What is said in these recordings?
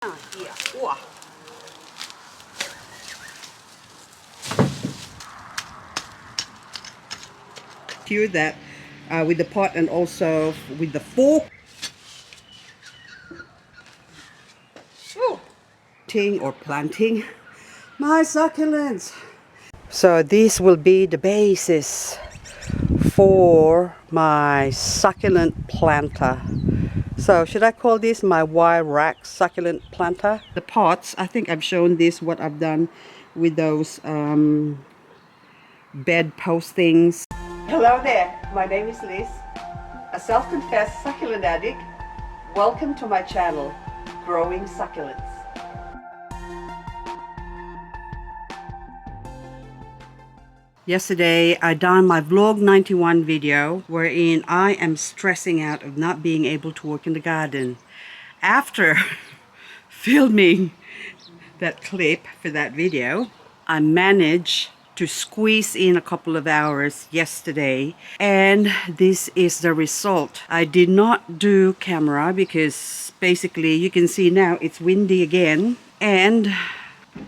Here. Wow. Cure that with the pot and also with the fork. Or planting my succulents. So this will be the basis for my succulent planter. So should I call this my wire rack succulent planter? The pots, I think I've shown this, what I've done with those bed postings. Hello there, my name is Liz, a self-confessed succulent addict. Welcome to my channel, Growing Succulents. Yesterday, I done my vlog 91 video wherein I am stressing out of not being able to work in the garden. After filming that clip for that video, I managed to squeeze in a couple of hours yesterday, and this is the result. I did not do camera because basically you can see now it's windy again and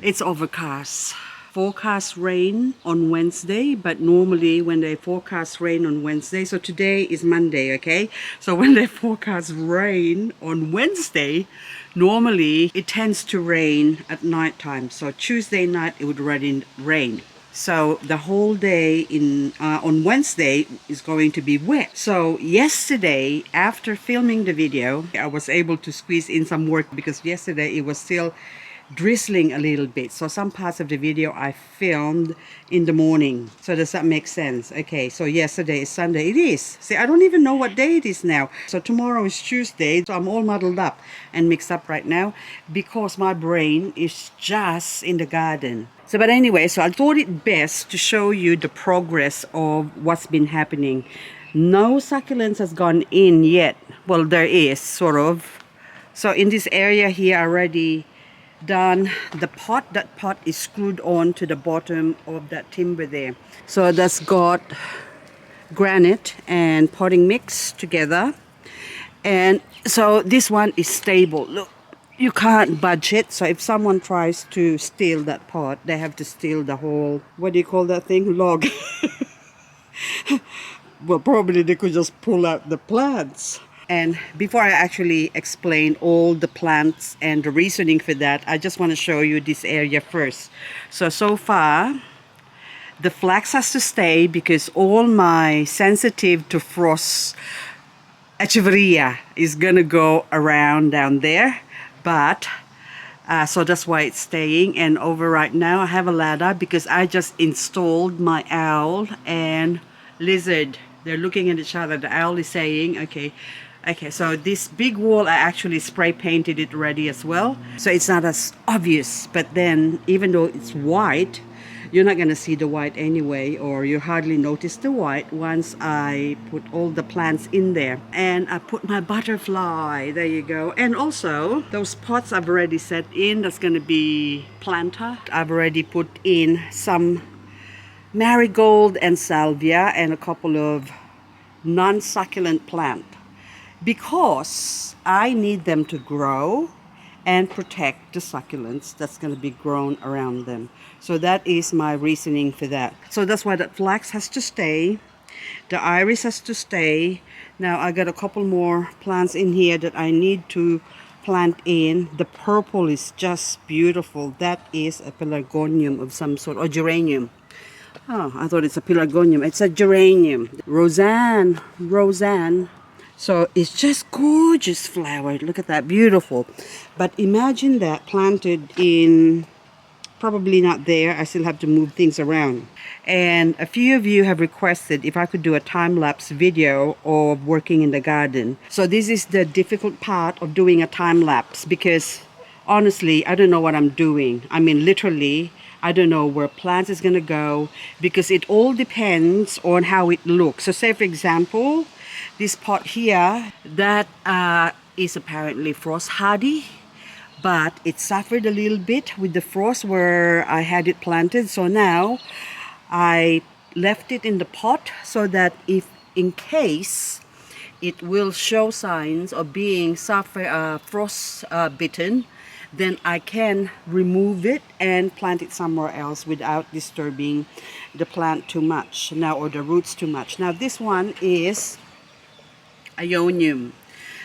it's overcast. Forecast rain on Wednesday, but normally when they forecast rain on Wednesday, so today is Monday, okay, so when they forecast rain on Wednesday, normally it tends to rain at night time. So Tuesday night it would rain. So the whole day on Wednesday is going to be wet. So yesterday, after filming the video, I was able to squeeze in some work because yesterday it was still drizzling a little bit. So some parts of the video I filmed in the morning. So does that make sense? Okay, so yesterday is Sunday. It is. See, I don't even know what day it is now. So tomorrow is Tuesday. So I'm all muddled up and mixed up right now because my brain is just in the garden. So but anyway, so I thought it best to show you the progress of what's been happening. No succulents has gone in yet. Well, there is sort of. So in this area here already done the pot. That pot is screwed on to the bottom of that timber there. So that's got granite and potting mix together. And so this one is stable. Look, you can't budge it. So if someone tries to steal that pot, they have to steal the whole, what do you call that thing? Log. Well, probably they could just pull out the plants. And before I actually explain all the plants and the reasoning for that, I just want to show you this area first. So far, the flax has to stay because all my sensitive to frost echeveria is going to go around down there. But, so that's why it's staying. And over right now, I have a ladder because I just installed my owl and lizard. They're looking at each other. The owl is saying, okay, so this big wall, I actually spray painted it already as well. So it's not as obvious, but then even though it's white, you're not gonna see the white anyway, or you hardly notice the white once I put all the plants in there. And I put my butterfly, there you go. And also, those pots I've already set in, that's gonna be planter. I've already put in some marigold and salvia and a couple of non-succulent plants, because I need them to grow and protect the succulents that's going to be grown around them. So that is my reasoning for that. So that's why that flax has to stay. The iris has to stay. Now I got a couple more plants in here that I need to plant in. The purple is just beautiful. That is a pelargonium of some sort, or geranium. Oh, I thought it's a pelargonium. It's a geranium. Roseanne. So it's just gorgeous flower. Look at that, beautiful. But imagine that planted in, probably not there. I still have to move things around. And a few of you have requested if I could do a time-lapse video of working in the garden. So this is the difficult part of doing a time-lapse, because honestly, I don't know what I'm doing. I mean, literally, I don't know where plants is going to go, because it all depends on how it looks. So say, for example, this pot here, that is apparently frost hardy, but it suffered a little bit with the frost where I had it planted. So now I left it in the pot so that if in case it will show signs of being frost bitten, then I can remove it and plant it somewhere else without disturbing the plant too much now, or the roots too much. Now this one is Ionium.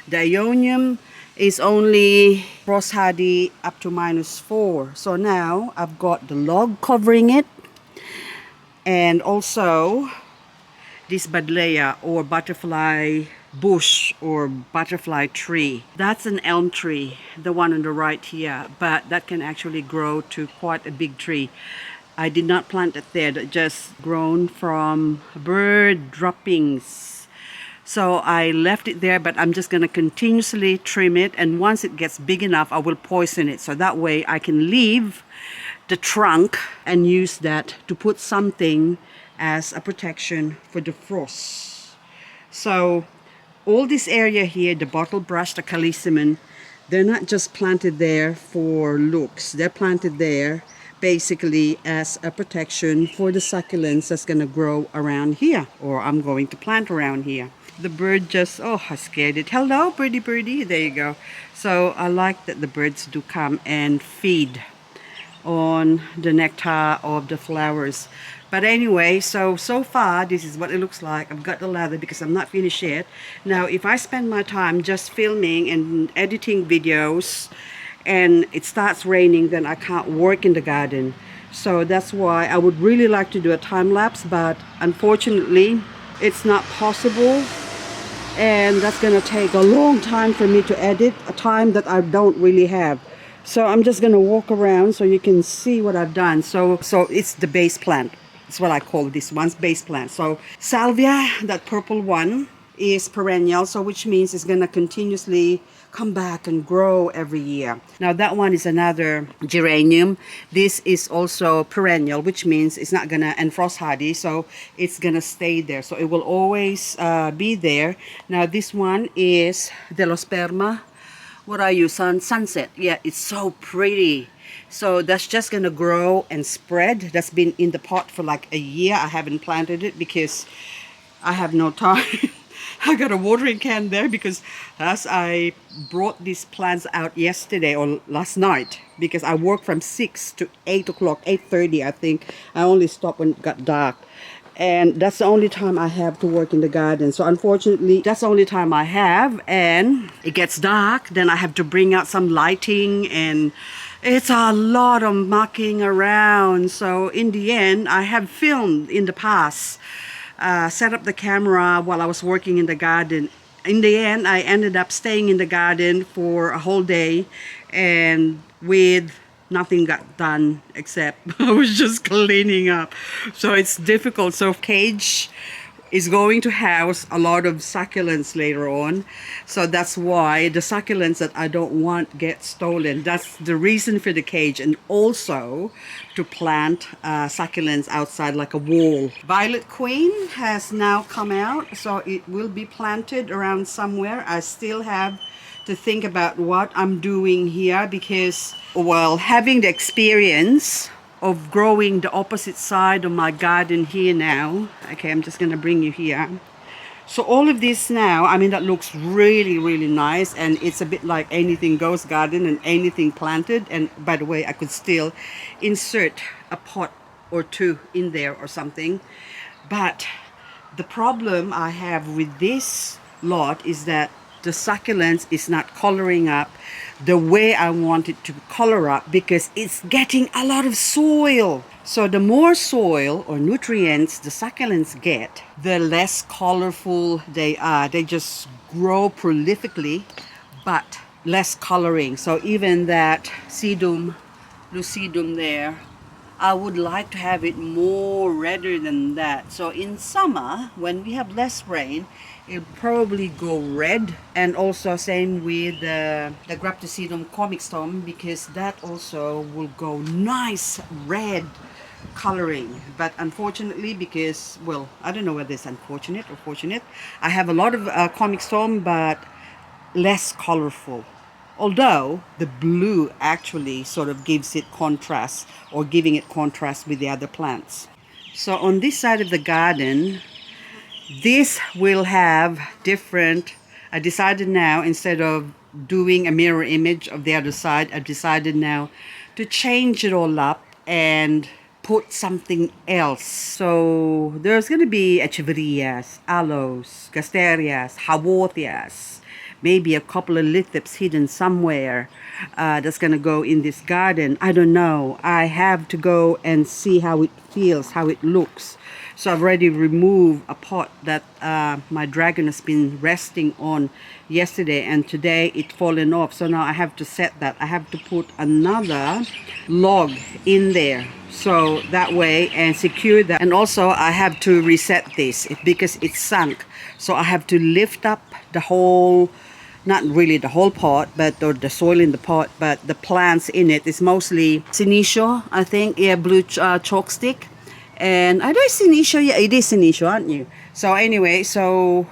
The Ionium is only frost hardy up to -4. So now I've got the log covering it, and also this Badleia, or butterfly bush, or butterfly tree. That's an elm tree, the one on the right here, but that can actually grow to quite a big tree. I did not plant it there, that just grown from bird droppings. So I left it there, but I'm just going to continuously trim it, and once it gets big enough I will poison it, so that way I can leave the trunk and use that to put something as a protection for the frost. So all this area here, the bottle brush, the calicium, they're not just planted there for looks. They're planted there basically as a protection for the succulents that's going to grow around here, or I'm going to plant around here. The bird just, oh, I scared it. Hello, birdie, birdie. There you go. So I like that the birds do come and feed on the nectar of the flowers. But anyway, so far this is what it looks like. I've got the ladder because I'm not finished yet. Now if I spend my time just filming and editing videos and it starts raining, then I can't work in the garden. So that's why I would really like to do a time lapse, but unfortunately it's not possible, and that's gonna take a long time for me to edit, a time that I don't really have. So I'm just gonna walk around so you can see what I've done. So it's the base plant. It's what I call this one's base plant. So salvia, that purple one, is perennial, so which means it's gonna continuously come back and grow every year. Now that one is another geranium. This is also perennial, which means it's not gonna, and frost hardy, so it's gonna stay there, so it will always be there. Now this one is Delosperma. What are you, sunset? Yeah, it's so pretty. So that's just gonna grow and spread. That's been in the pot for like a year. I haven't planted it because I have no time. I got a watering can there because as I brought these plants out yesterday or last night, because I work from 6 to 8 o'clock, 8:30 I think. I only stopped when it got dark. And that's the only time I have to work in the garden. So unfortunately, that's the only time I have, and it gets dark, then I have to bring out some lighting, and it's a lot of mucking around. So in the end, I have filmed in the past, set up the camera while I was working in the garden. In the end, I ended up staying in the garden for a whole day, and with nothing got done except I was just cleaning up. So it's difficult. So cage is going to house a lot of succulents later on, so that's why the succulents that I don't want get stolen. That's the reason for the cage, and also to plant succulents outside like a wall. Violet Queen has now come out, so it will be planted around somewhere. I still have to think about what I'm doing here because, well, having the experience of growing the opposite side of my garden here now. Okay, I'm just gonna bring you here. So all of this now, I mean, that looks really, really nice, and it's a bit like Anything Goes Garden and anything planted. And by the way, I could still insert a pot or two in there or something. But the problem I have with this lot is that the succulents is not coloring up the way I want it to color up because it's getting a lot of soil. So the more soil or nutrients the succulents get, the less colorful they are. They just grow prolifically, but less coloring. So even that sedum, lucidum there, I would like to have it more redder than that. So in summer, when we have less rain, it'll probably go red. And also same with the Graptosedum comixtum, because that also will go nice red coloring. But unfortunately, because, well, I don't know whether it's unfortunate or fortunate, I have a lot of comixtum, but less colorful. Although the blue actually sort of gives it contrast, or giving it contrast with the other plants. So on this side of the garden, this will have different, I decided now, instead of doing a mirror image of the other side, I've decided now to change it all up and put something else. So there's going to be echeverias, aloes, gasterias, haworthias, maybe a couple of lithops hidden somewhere that's going to go in this garden. I don't know. I have to go and see how it feels, how it looks. So I've already removed a pot that my dragon has been resting on yesterday, and today it fallen off. So now I have to set that. I have to put another log in there, so that way, and secure that. And also I have to reset this because it's sunk. So I have to lift up the whole, not really the whole pot, but or the soil in the pot, but the plants in it is mostly Senecio, I think. Yeah, blue chalk stick. And I know Senecio, yeah, it is Senecio, aren't you? So anyway, so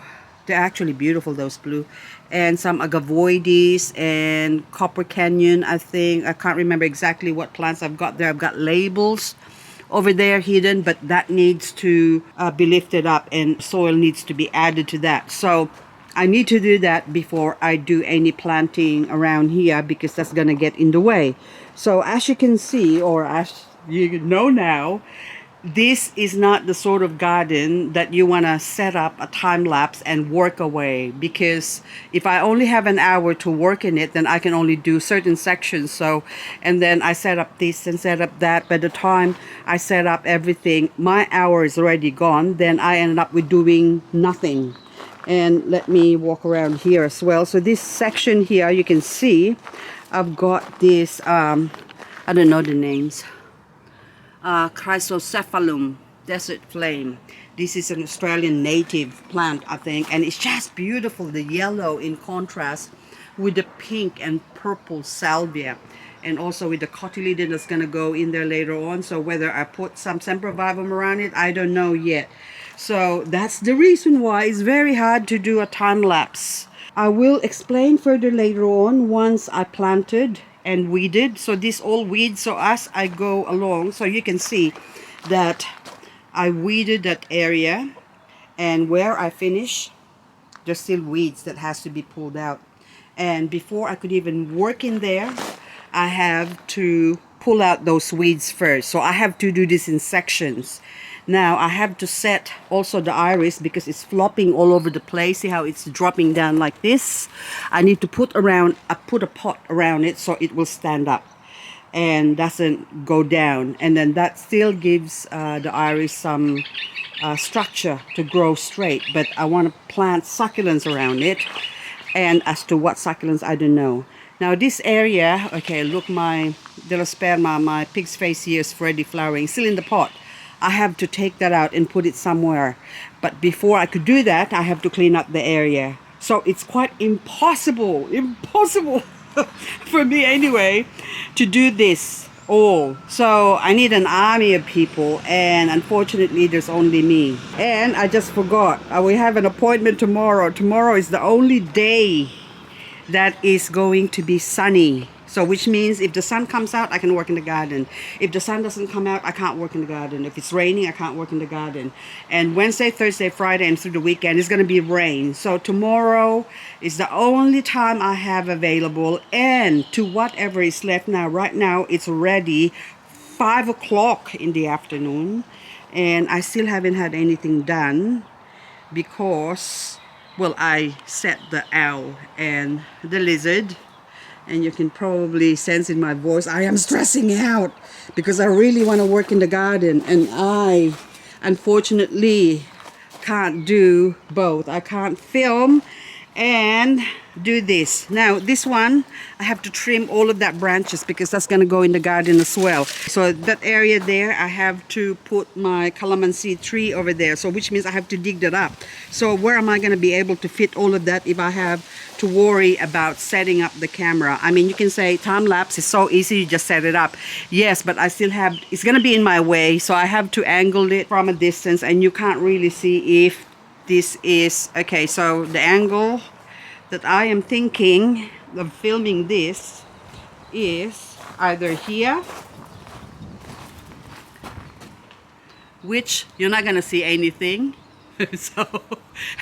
they're actually beautiful, those blue. And some agavoides and copper canyon, I think. I can't remember exactly what plants I've got there. I've got labels over there hidden, but that needs to be lifted up, and soil needs to be added to that. So I need to do that before I do any planting around here, because that's gonna get in the way. So as you can see, or as you know now, this is not the sort of garden that you want to set up a time lapse and work away, because if I only have an hour to work in it, then I can only do certain sections. So, and then I set up this and set up that. By the time I set up everything, my hour is already gone. Then I ended up with doing nothing. And let me walk around here as well. So this section here, you can see I've got this I don't know the names, Chrysocephalum desert flame. This is an Australian native plant, I think, and it's just beautiful, the yellow in contrast with the pink and purple salvia, and also with the cotyledon that's going to go in there later on. So whether I put some sempervivum around it, I don't know yet. So that's the reason why it's very hard to do a time lapse. I will explain further later on once I planted and weeded. So this all weeds, so as I go along, so you can see that I weeded that area, and where I finish, there's still weeds that has to be pulled out. And before I could even work in there, I have to pull out those weeds first. So I have to do this in sections. Now I have to set also the iris, because it's flopping all over the place. See how it's dropping down like this? I need to put a pot around it so it will stand up and doesn't go down. And then that still gives the iris some structure to grow straight. But I want to plant succulents around it. And as to what succulents, I don't know. Now this area, okay, look, my Delosperma, my pig's face here is already flowering, still in the pot. I have to take that out and put it somewhere. But before I could do that, I have to clean up the area. So it's quite impossible for me anyway, to do this all. So I need an army of people, and unfortunately there's only me. And I just forgot, we have an appointment tomorrow. Tomorrow is the only day that is going to be sunny. So which means if the sun comes out, I can work in the garden. If the sun doesn't come out, I can't work in the garden. If it's raining, I can't work in the garden. And Wednesday, Thursday, Friday, and through the weekend, it's going to be rain. So tomorrow is the only time I have available. And to whatever is left now, right now, it's already 5 o'clock in the afternoon. And I still haven't had anything done because, well, I set the owl and the lizard. And you can probably sense in my voice, I am stressing out because I really want to work in the garden. And I, unfortunately, can't do both. I can't film and do this. Now, this one, I have to trim all of that branches because that's going to go in the garden as well. So that area there, I have to put my calamansi tree over there. So which means I have to dig that up. So where am I going to be able to fit all of that if I have to worry about setting up the camera? I mean, you can say time lapse is so easy, you just set it up. Yes, but I still have, it's going to be in my way. So I have to angle it from a distance, and you can't really see if this is, okay, so the angle that I am thinking of filming this is either here, which you're not gonna see anything. So,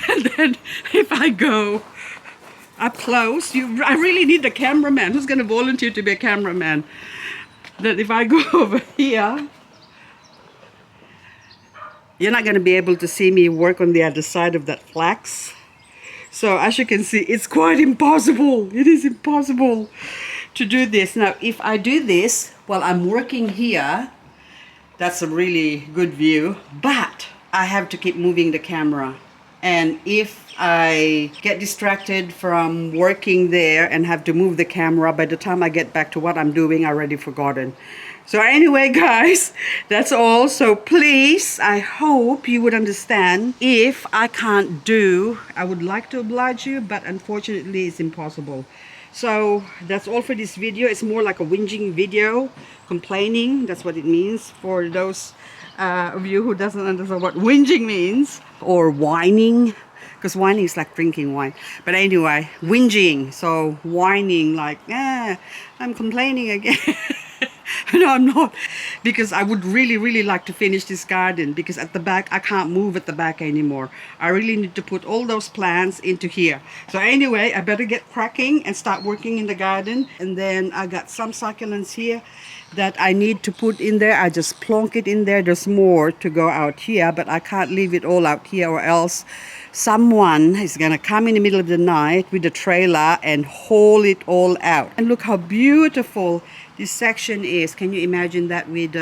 and then if I go up close. I really need a cameraman. Who's going to volunteer to be a cameraman? That if I go over here, you're not going to be able to see me work on the other side of that flax. So as you can see, it's quite impossible. It is impossible to do this. Now, if I do this while I'm working here, that's a really good view, but I have to keep moving the camera. And if I get distracted from working there and have to move the camera, by the time I get back to what I'm doing, I already forgotten. So anyway, guys, that's all. So please, I hope you would understand. If I can't do, I would like to oblige you, but unfortunately it's impossible. So that's all for this video. It's more like a whinging video, complaining. That's what it means for those of you who doesn't understand what whinging means, or whining, because whining is like drinking wine. But anyway, whinging, so whining, like, I'm complaining again. No, I'm not, because I would really like to finish this garden, because at the back I can't move at the back anymore. I really need to put all those plants into here. So anyway, I better get cracking and start working in the garden. And then I got some succulents here that I need to put in there. I just plonk it in there. There's more to go out here, but I can't leave it all out here, or else someone is gonna come in the middle of the night with a trailer and haul it all out. And look how beautiful this section is. Can you imagine that with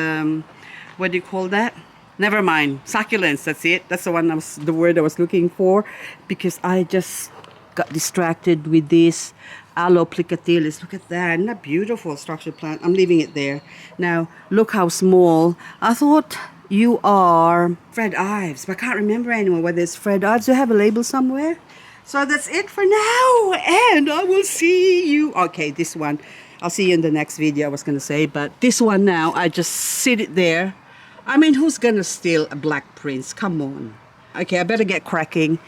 what do you call that? Never mind, succulents. That's it. That's the word I was looking for, because I just got distracted with this Aloe-plicatilis. Look at that. Isn't that beautiful structured plant? I'm leaving it there. Now look how small. I thought you are Fred Ives, but I can't remember anymore whether it's Fred Ives. Do you have a label somewhere? So that's it for now, and I will see you. Okay, this one, I'll see you in the next video, I was going to say. But this one now, I just sit it there. I mean, who's going to steal a black prince? Come on. Okay, I better get cracking.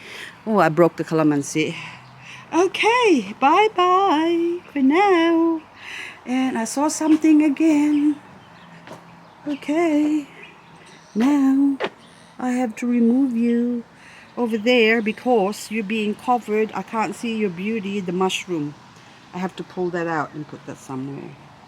Oh, I broke the calamansi. Okay, bye-bye for now. And I saw something again. Okay, now I have to remove you over there because you're being covered. I can't see your beauty, the mushroom. I have to pull that out and put that somewhere.